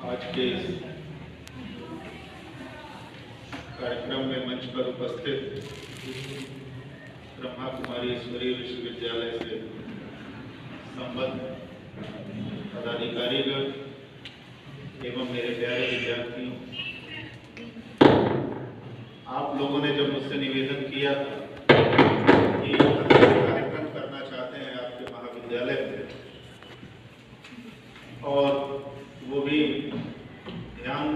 आज के इस कार्यक्रम में मंच पर उपस्थित ब्रह्मा कुमारी ईश्वरीय विश्वविद्यालय से संबद्ध पदाधिकारीगण एवं मेरे प्यारे विद्यार्थियों, आप लोगों ने जब मुझसे निवेदन किया था कि कार्यक्रम करना चाहते हैं आपके महाविद्यालय में, और वो भी ध्यान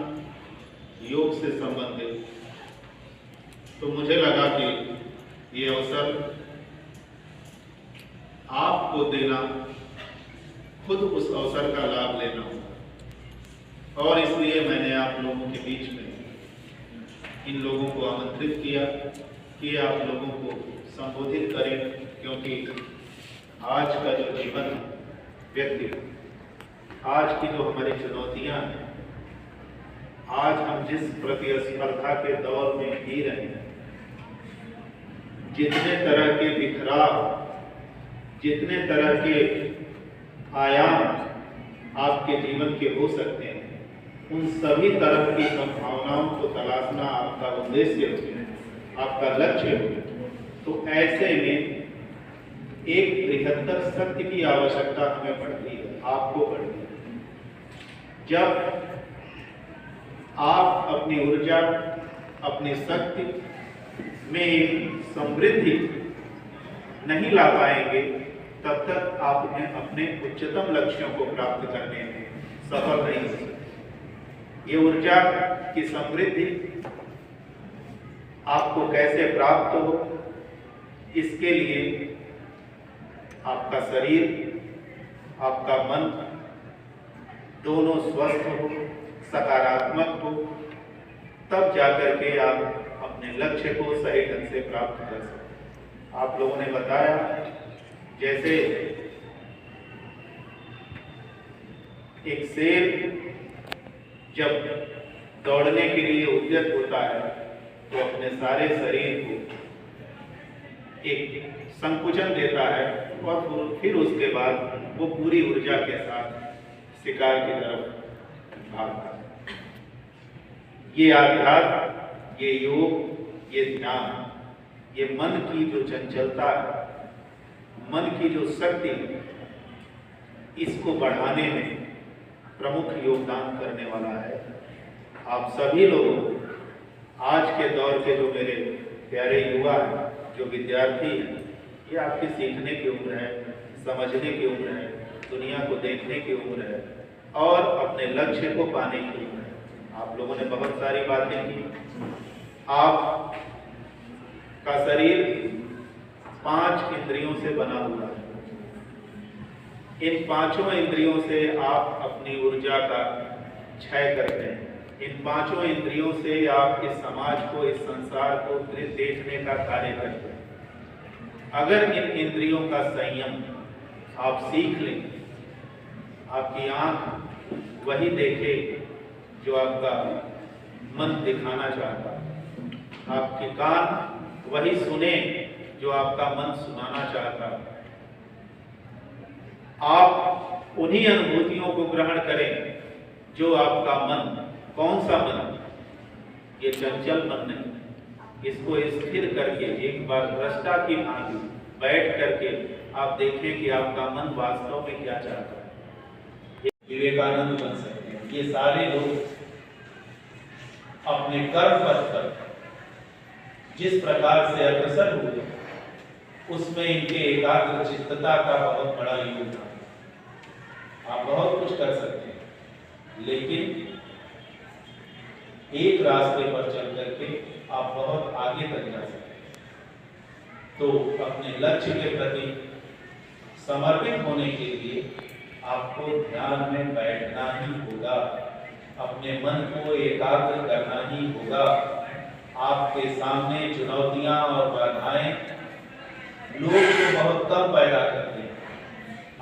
योग से संबंधित, तो मुझे लगा कि ये अवसर आपको देना, खुद उस अवसर का लाभ लेना होगा, और इसलिए मैंने आप लोगों के बीच में इन लोगों को आमंत्रित किया कि आप लोगों को संबोधित करें, क्योंकि आज का जो जीवन व्यक्ति, आज की जो हमारी चुनौतियां हैं, आज हम जिस प्रतिस्पर्धा के दौर में जी रहे हैं, जितने तरह के बिखराव, जितने तरह के आयाम आपके जीवन के हो सकते हैं, उन सभी तरह की संभावनाओं को तलाशना आपका उद्देश्य हो, आपका लक्ष्य हो, तो ऐसे में एक बृहत्तर सत्य की आवश्यकता हमें पड़ती है, आपको पड़ती है। जब आप अपनी ऊर्जा, अपनी शक्ति में एक समृद्धि नहीं ला पाएंगे, तब तक आप अपने उच्चतम लक्ष्यों को प्राप्त करने में सफल नहीं हो सकते। ये ऊर्जा की समृद्धि आपको कैसे प्राप्त हो, इसके लिए आपका शरीर, आपका मन दोनों स्वस्थ हो, सकारात्मक हो, तब जाकर के आप अपने लक्ष्य को सही ढंग से प्राप्त कर सकते। आप लोगों ने बताया, जैसे एक शेर जब दौड़ने के लिए उद्यत होता है तो अपने सारे शरीर को एक संकुचन देता है और फिर उसके बाद वो पूरी ऊर्जा के साथ शिकार की तरफ भागता है। ये आध्यात्म, ये योग, ये ध्यान, ये मन की जो चंचलता है, मन की जो शक्ति है, इसको बढ़ाने में प्रमुख योगदान करने वाला है। आप सभी लोग आज के दौर के जो मेरे प्यारे युवा हैं, जो विद्यार्थी हैं, ये आपकी सीखने की उम्र है, समझने की उम्र है, दुनिया को देखने की उम्र है और अपने लक्ष्य को पाने की उम्र है। आप लोगों ने बहुत सारी बातें की। आप का शरीर 5 इंद्रियों से बना हुआ है। इन 5 इंद्रियों से आप अपनी ऊर्जा का क्षय करते हैं। इन 5 इंद्रियों से आप इस समाज को, इस संसार को देखने का कार्य करते हैं। अगर इन इंद्रियों का संयम आप सीख लें, आपकी आंख वही देखे जो आपका मन दिखाना चाहता है, आपके कान वही सुने जो आपका मन सुनाना चाहता है, आप उन्हीं अनुभूतियों को ग्रहण करें जो आपका मन, कौन सा मन, ये चंचल मन नहीं, इसको स्थिर करके एक बार दृष्टा की भांति बैठ करके आप देखें कि आपका मन वास्तव में क्या चाहता है। विवेकानंद बन सकते हैं। ये सारे लोग अपने कर्म पथ पर जिस प्रकार से अग्रसर हुए, उसमें इनके एकाग्र चित्तता का बहुत बड़ा योगदान। आप बहुत कुछ कर सकते हैं, लेकिन एक रास्ते पर चल करके आप बहुत आगे तक जा सकते हैं। तो अपने लक्ष्य के प्रति समर्पित होने के लिए आपको ध्यान में बैठना ही होगा, अपने मन को एकाग्र करना ही होगा। आपके सामने चुनौतियां और बाधाएं लोग तो बहुत कम पैदा करते हैं,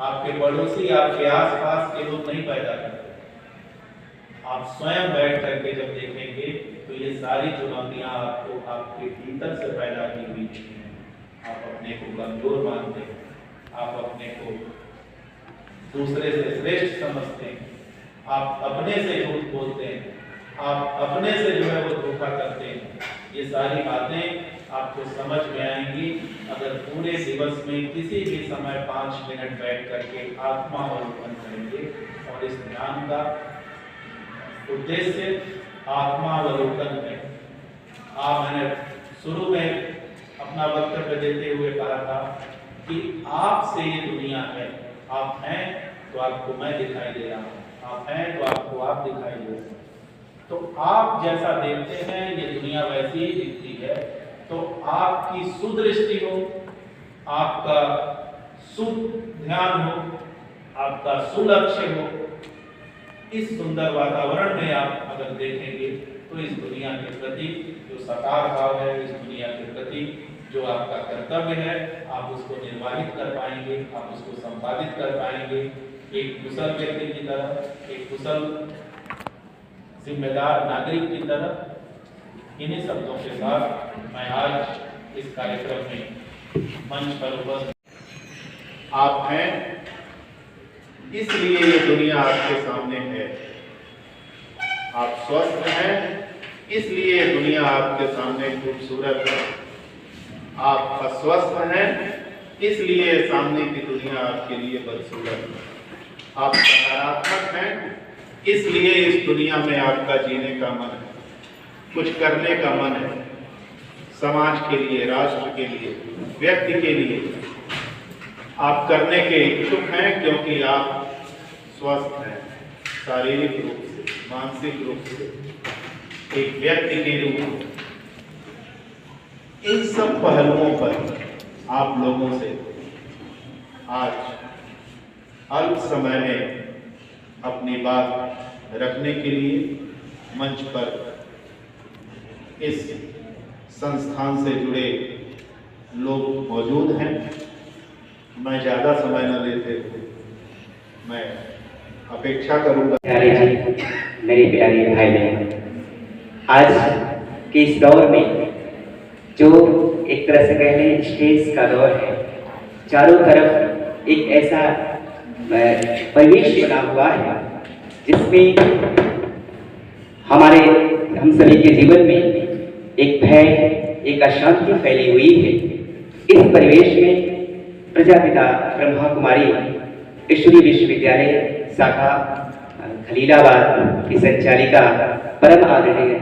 आपके पड़ोसी, आपके आसपास के लोग नहीं पैदा करते। आप स्वयं बैठ करके जब देखेंगे तो ये सारी चुनौतियां आपको आपके भीतर से पैदा की हुई हैं। आप अपने को कमजोर मानते हैं, आप अपने को दूसरे से श्रेष्ठ समझते हैं, आप अपने से झूठ बोलते हैं, आप अपने से जो है वो धोखा करते हैं। ये सारी बातें आपको समझ में आएंगी अगर पूरे दिवस में किसी भी समय 5 मिनट बैठ करके आत्मावलोकन करेंगे। और इस ध्यान का उद्देश्य आत्मावलोकन है। मैंने शुरू में अपना वक्तव्य देते हुए कहा था कि आपसे ये दुनिया है। आप हैं तो आपको मैं दिखाई दे रहा हूँ, आप हैं तो आपको आप दिखाई दे रहे हैं। तो आप जैसा देखते हैं ये दुनिया वैसी ही दिखती है। तो आपकी सुदृष्टि हो, आपका सुध्यान हो, आपका सुलक्ष्य हो, इस सुंदर वातावरण में आप अगर देखेंगे तो इस दुनिया के प्रति जो सकार भाव है, इस दुनिया के प्रति जो आपका कर्तव्य है, आप उसको निर्वाहित कर पाएंगे, आप उसको संपादित कर पाएंगे एक कुशल व्यक्ति की तरह, एक कुशल जिम्मेदार नागरिक की तरह। इन्हीं शब्दों के साथ मैं आज इस कार्यक्रम में मंच पर उपस्थित। आप हैं इसलिए ये दुनिया आपके सामने है। आप स्वस्थ हैं इसलिए ये दुनिया आपके सामने खूबसूरत है। आप अस्वस्थ हैं इसलिए सामने की दुनिया आपके लिए बदसूरत है। आप सकारात्मक हैं इसलिए इस दुनिया में आपका जीने का मन है, कुछ करने का मन है, समाज के लिए, राष्ट्र के लिए, व्यक्ति के लिए आप करने के इच्छुक हैं क्योंकि आप स्वस्थ हैं शारीरिक रूप से, मानसिक रूप से, एक व्यक्ति के रूप में। इन सब पहलुओं पर आप लोगों से आज अल्प समय में अपनी बात रखने के लिए मंच पर इस संस्थान से जुड़े लोग मौजूद हैं। मैं ज़्यादा समय न लेते हुए मैं अपेक्षा करूंगा। प्यारे जी, मेरे प्यारे भाई बहन, आज के इस दौर में जो एक तरह से कह लें स्टेज का दौर है, चारों तरफ एक ऐसा परिवेश बना हुआ है जिसमें हम सभी के जीवन में एक भय, एक अशांति फैली हुई है। इस परिवेश में प्रजापिता ब्रह्मा कुमारी ईश्वरीय विश्वविद्यालय शाखा खलीलाबाद की संचालिका परम आदरणीय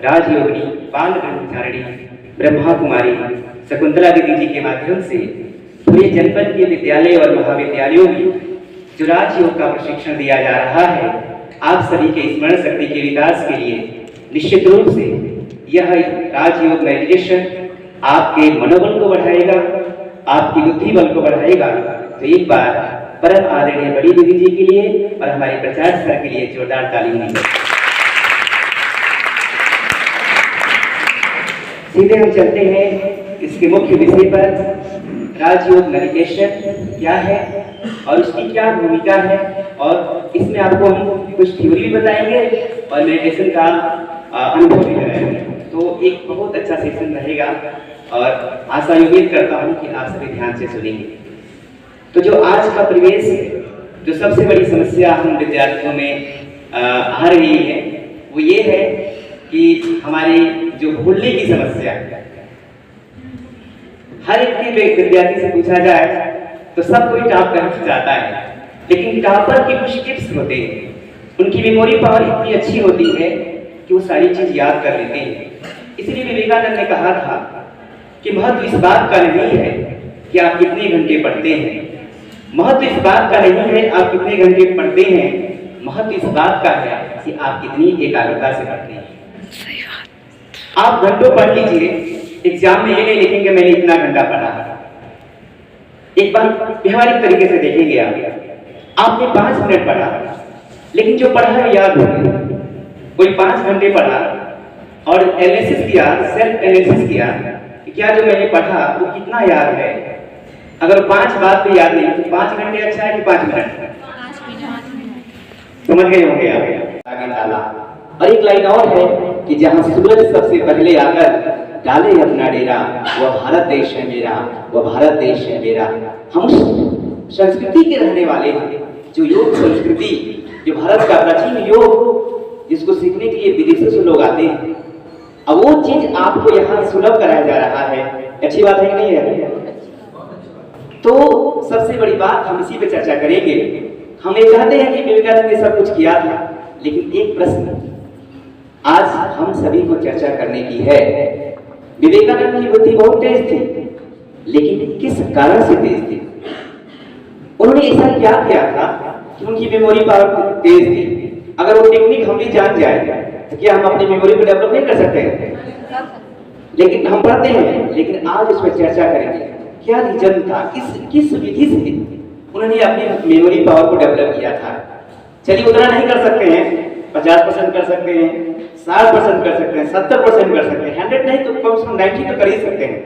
राजयोगिनी बाल ब्रह्मचारिणी ब्रह्मा कुमारी शकुंतला दीदी जी के माध्यम से पूरे जनपद के विद्यालय और महाविद्यालयों में जो राजयोग का प्रशिक्षण दिया जा रहा है, आप सभी के स्मरण शक्ति के विकास के लिए निश्चित रूप से यह राजयोग मेडिटेशन आपके मनोबल को बढ़ाएगा, आपकी बुद्धि बल को बढ़ाएगा। तो एक बार परम आदरणीय बड़ी दीदी जी के लिए और हमारे प्रचार सर के लिए जोरदार ताली दीजिए। सीधे हम चलते हैं इसके मुख्य विषय पर। राजयोग मेडिटेशन क्या है और उसकी क्या भूमिका है, और इसमें आपको हम कुछ थ्योरी भी बताएंगे और मेडिटेशन का अनुभव भी कराएंगे। तो एक बहुत अच्छा सेशन रहेगा और आशा उम्मीद करता हूँ कि आप सभी ध्यान से सुनेंगे। तो जो आज का परिवेश है, जो सबसे बड़ी समस्या हम विद्यार्थियों में आ रही है वो ये है कि हमारी जो भूलने की समस्या है। हर एक के विद्यार्थी से पूछा जाए तो सब कोई टॉप करना चाहता है, लेकिन टॉपर की कुछ टिप्स होते हैं। उनकी मेमोरी पावर इतनी अच्छी होती है कि वो सारी चीज याद कर लेते हैं। इसलिए विवेकानंद ने कहा था कि महत्व इस बात का नहीं है कि आप कितने घंटे पढ़ते हैं, महत्व इस बात का नहीं है आप कितने घंटे पढ़ते हैं, महत्व इस बात का है कि आप कितनी एकाग्रता से पढ़ते हैं। आप घंटों पढ़ लीजिए, एग्जाम में ये नहीं लिखेंगे मैंने इतना घंटा पढ़ा। एक बार व्यवहारिक तरीके से देखेंगे आपने 5 मिनट पढ़ा, लेकिन जो पढ़ा है याद हो गया। कोई 5 घंटे पढ़ा और एनालिसिस किया, सेल्फ एनालिसिस किया कि क्या जो मैंने पढ़ा वो कितना याद है। अगर 5 बात भी याद नहीं तो 5 घंटे अच्छा है कि 5 मिनट? समझ गए होंगे आप। आगे डाला और एक लाइन और है कि जहां सूरज सबसे पहले आकर डाले अपना डेरा, वह भारत देश है मेरा, वह भारत देश है मेरा। हम उस संस्कृति के रहने वाले हैं जो योग संस्कृति, जो भारत का प्राचीन योग जिसको सीखने के लिए विदेशों से लोग आते हैं, अब वो चीज आपको यहाँ सुलभ कराया जा रहा है। अच्छी बात है कि नहीं है? तो सबसे बड़ी बात हम इसी पे चर्चा करेंगे। हम ये चाहते हैं कि विवेकानंद ने सब कुछ किया था, लेकिन एक प्रश्न आज हम सभी को चर्चा करने की है। विवेकानंद की बुद्धि बहुत तेज थी, लेकिन किस कारण से तेज थी? उन्होंने ऐसा क्या किया था कि उनकी मेमोरी पावर तेज थी? अगर वो टेक्निक हम भी जान जाए तो क्या हम अपनी मेमोरी को डेवलप नहीं कर सकते हैं? लेकिन हम पढ़ते हैं, लेकिन आज उस पर चर्चा करेंगे क्या रीजन था, किस विधि से उन्होंने अपनी मेमोरी पावर को डेवलप किया था। चलिए उतना नहीं कर सकते हैं, 50% कर सकते हैं, 60% कर सकते हैं, 70% कर सकते हैं, 100 नहीं तो कम से कम 90 तो कर ही सकते हैं।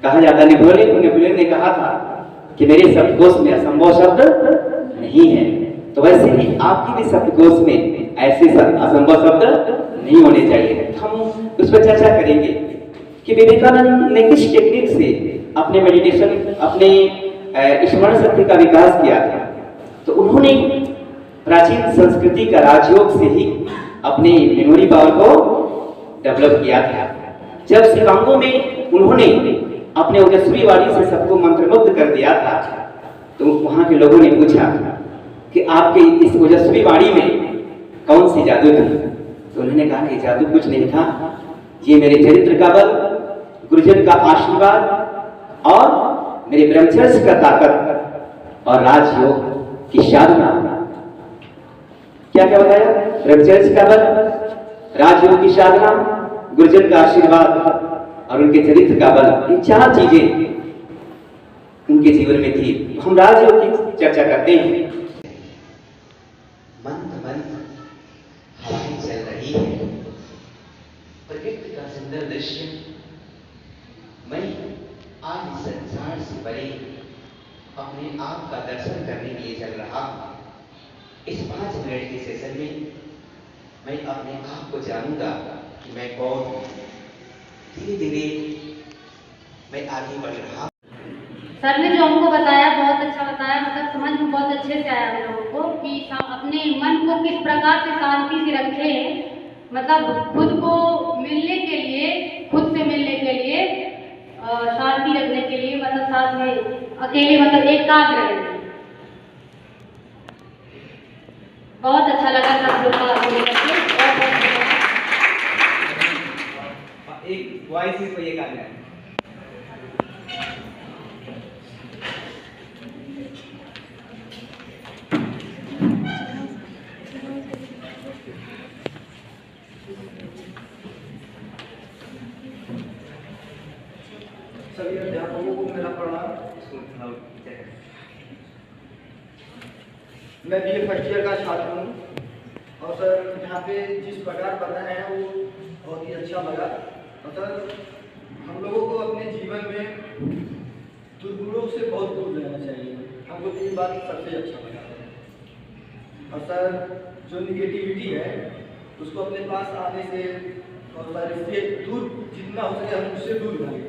कहा जाता है नेपोलियन ने कहा था कि मेरे शब्दकोश में असंभव शब्द नहीं है, तो वैसे ही आपकी भी शब्दकोश में ऐसे असंभव शब्द नहीं होने चाहिए। हम उस पर चर्चा करेंगे कि विवेकानंद ने किस टेक्निक से अपने मेडिटेशन, अपने स्मरण शक्ति का विकास किया था। तो उन्होंने प्राचीन संस्कृति का राजयोग से ही अपने मेमोरी पावर को डेवलप किया था। जब शिकागो में उन्होंने अपने ओजस्वी वाणी से सबको मंत्रमुग्ध कर दिया था, तो वहां के लोगों ने पूछा कि आपके इस ओजस्वी वाणी में कौन सी जादू थी? तो उन्होंने कहा कि जादू कुछ नहीं था, ये मेरे चरित्र का बल, गुरुजन का आशीर्वाद और मेरे ब्रह्मचर्य का ताकत और राजयोग की साधना। क्या क्या बताया? ब्रह्मचर्य का बल, राजयोग की साधना, गुरुजन का आशीर्वाद और उनके चरित्र का बल, ये 4 चीजें उनके जीवन में थी। हम राजयोग की चर्चा करते हैं। मंथ हवाएं चल रही है, प्रकृति का सुंदर दृश्य। मैं आज संसार से परे अपने आप का दर्शन करने के लिए चल रहा हूं। इस 5 मिनट के सेशन में मैं अपने आप को जानूंगा कि मैं कौन हूं। धीरे धीरे मैं आगे बढ़ रहा हूं। सर ने जो हमको बताया बहुत अच्छा बताया, मतलब समझ में बहुत अच्छे से आया हम लोगों को कि अपने मन को किस प्रकार से शांति से रखें, मतलब खुद को मिलने के लिए, खुद से मिलने के लिए, शांति रखने के लिए, मतलब साथ में अकेले मतलब एकाग्र रहें। बहुत अच्छा लगा सब लोग का एक वॉइस को ये गाना है। सभी अध्यापकों को मेरा प्रणाम। मैं BA फर्स्ट ईयर का छात्र हूँ और सर यहाँ पे जिस प्रकार बताया है वो बहुत ही अच्छा लगा। और सर हम लोगों को अपने जीवन में दुर्गुणों से बहुत दूर रहना चाहिए, हमको तो ये बात सबसे अच्छा लगा। और सर जो निगेटिविटी है उसको अपने पास आने से और सर इससे दूर जितना हो सके हम उससे दूर रहेंगे।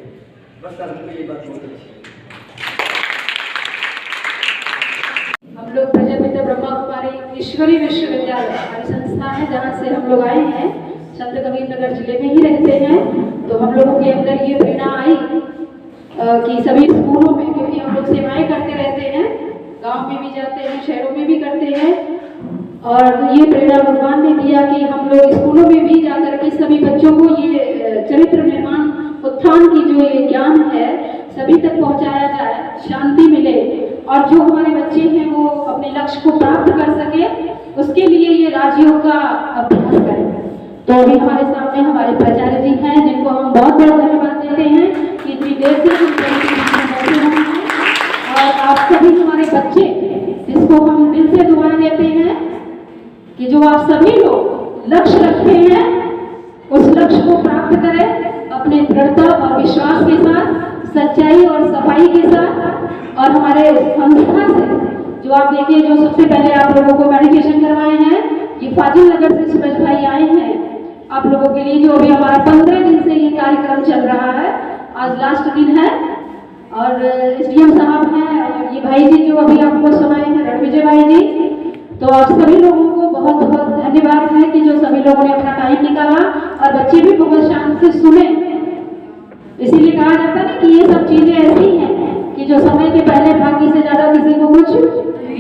बस सर हमको ये बात बहुत अच्छी है। हम लोग प्रजापिता ब्रह्मा कुमारी ईश्वरी विश्वविद्यालय हमारी संस्था है, जहाँ से हम लोग आए हैं, संत कबीर नगर जिले में ही रहते हैं। तो हम लोगों के अंदर ये प्रेरणा आई कि सभी स्कूलों में, क्योंकि हम लोग सेवाएं करते रहते हैं, गांव में भी जाते हैं, शहरों में भी करते हैं, और ये प्रेरणा भगवान ने दिया कि हम लोग स्कूलों में भी जाकर के सभी बच्चों को ये चरित्र निर्माण उत्थान की जो ये ज्ञान है सभी तक पहुंचाया जाए, शांति मिले और जो हमारे बच्चे हैं वो अपने लक्ष्य को प्राप्त कर सके, उसके लिए ये राजयोग का अभ्यास करें। तो अभी हमारे सामने हमारे प्राचार्य जी हैं, जिनको हम बहुत बहुत धन्यवाद देते हैं कि इतनी देर से बैठे हैं। और आप सभी हमारे बच्चे, जिसको हम दिल से दुआएं देते हैं कि जो आप सभी लोग लक्ष्य रखे हैं उस लक्ष्य को प्राप्त करें अपने दृढ़ता और विश्वास के साथ, सच्चाई और सफाई के साथ। और हमारे संस्था से जो आप देखिए, जो सबसे पहले आप लोगों को मेडिटेशन करवाए हैं, ये फाजिल नगर से सूरज भाई आए हैं आप लोगों के लिए, जो अभी हमारा 15 दिन से ये कार्यक्रम चल रहा है, आज लास्ट दिन है। और SDM साहब हैं और ये भाई जी जो अभी आपको सुनाए हैं, रणविजय भाई जी। तो आप सभी लोगों को बहुत बहुत धन्यवाद है कि जो सभी लोगों ने अपना टाइम निकाला और बच्चे भी बहुत शांत से सुने। इसीलिए कहा जाता है ना कि ये सब चीजें ऐसी हैं कि जो समय के पहले भाग्य से ज्यादा किसी को कुछ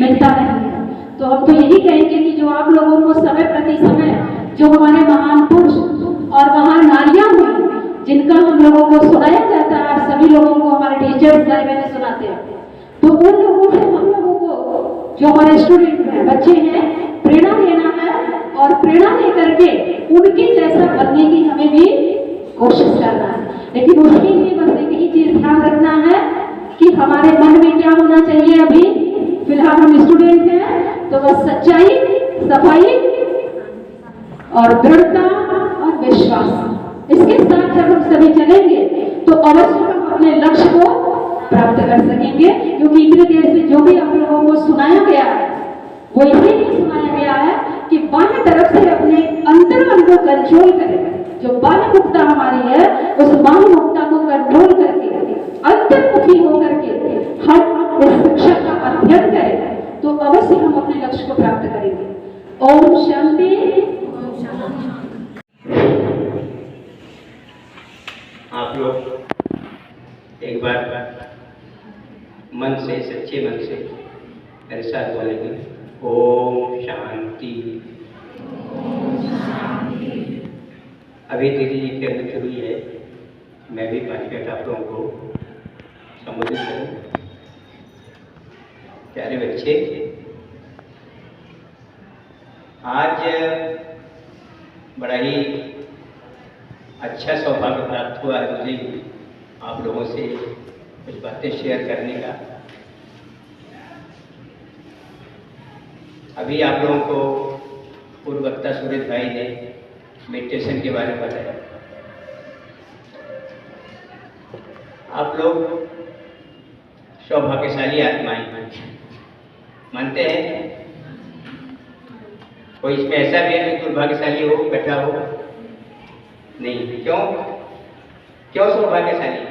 मिलता नहीं है। तो हम तो यही कहेंगे कि जो आप लोगों को समय प्रति समय जो हमारे महान पुरुष और महान नारियां हुई जिनका हम लोगों को सुनाया जाता है, आप सभी लोगों को हमारे टीचर्स भाई बहन सुनाते हैं, तो उन लोगों से हम लोगों को जो हमारे स्टूडेंट हैं, बच्चे हैं, प्रेरणा लेना है और प्रेरणा लेकर के उनके जैसा बनने की हमें भी कोशिश करना है। लेकिन उसके लिए बस एक ही चीज ध्यान रखना है कि हमारे मन में क्या होना चाहिए। अभी फिलहाल हम स्टूडेंट हैं तो बस सच्चाई, सफाई और दृढ़ता और विश्वास, इसके साथ जब हम सभी चलेंगे तो अवश्य हम अपने लक्ष्य को प्राप्त कर सकेंगे। क्योंकि इतनी देर से जो भी आप लोगों को सुनाया गया है वो इसीलिए सुनाया गया है कि बाह्य तरफ से अपने अंतर मन को कंट्रोल करें। जो बाह्य मुक्ता हमारी है उस बाह्य मुक्ता को कंट्रोल करके अंतर्मुखी होकर के हम इस शिक्षा का अध्ययन करें तो अवश्य हम अपने लक्ष्य को प्राप्त करेंगे। ओम शांति। आप लोग एक बार मन से, सच्चे मन से मेरे साथ बोलेंगे ओम शांति। अभी दीदी जी की अंदर शुरू है, मैं भी 5 मिनट आप लोगों को संबोधित करूँ। प्यारे बच्चे, आज बड़ा ही अच्छा सौभाग्य प्राप्त हुआ है मुझे आप लोगों से कुछ बातें शेयर करने का। अभी आप लोगों को पूर्व वक्ता सूरज भाई ने मेडिटेशन के बारे में बताया। आप लोग सौभाग्यशाली आत्माएं मानते हैं? कोई इसमें ऐसा भी है जो दुर्भाग्यशाली हो, बैठा हो? नहीं। क्यों सौभाग्यशाली?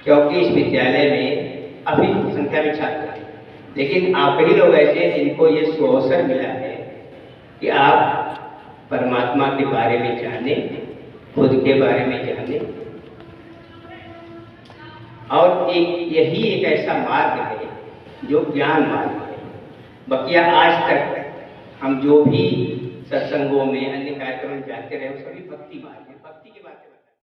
क्योंकि इस विद्यालय में अभी संख्या में छात्र हैं, लेकिन आप ही लोग ऐसे हैं जिनको ये सुअवसर मिला है कि आप परमात्मा के बारे में जाने, खुद के बारे में जाने। और यही एक ऐसा मार्ग है जो ज्ञान मार्ग है। बकिया आज तक हम जो भी सत्संगों में, अन्य कार्यक्रमों में जाते रहे, वो सभी भक्ति मार्ग है।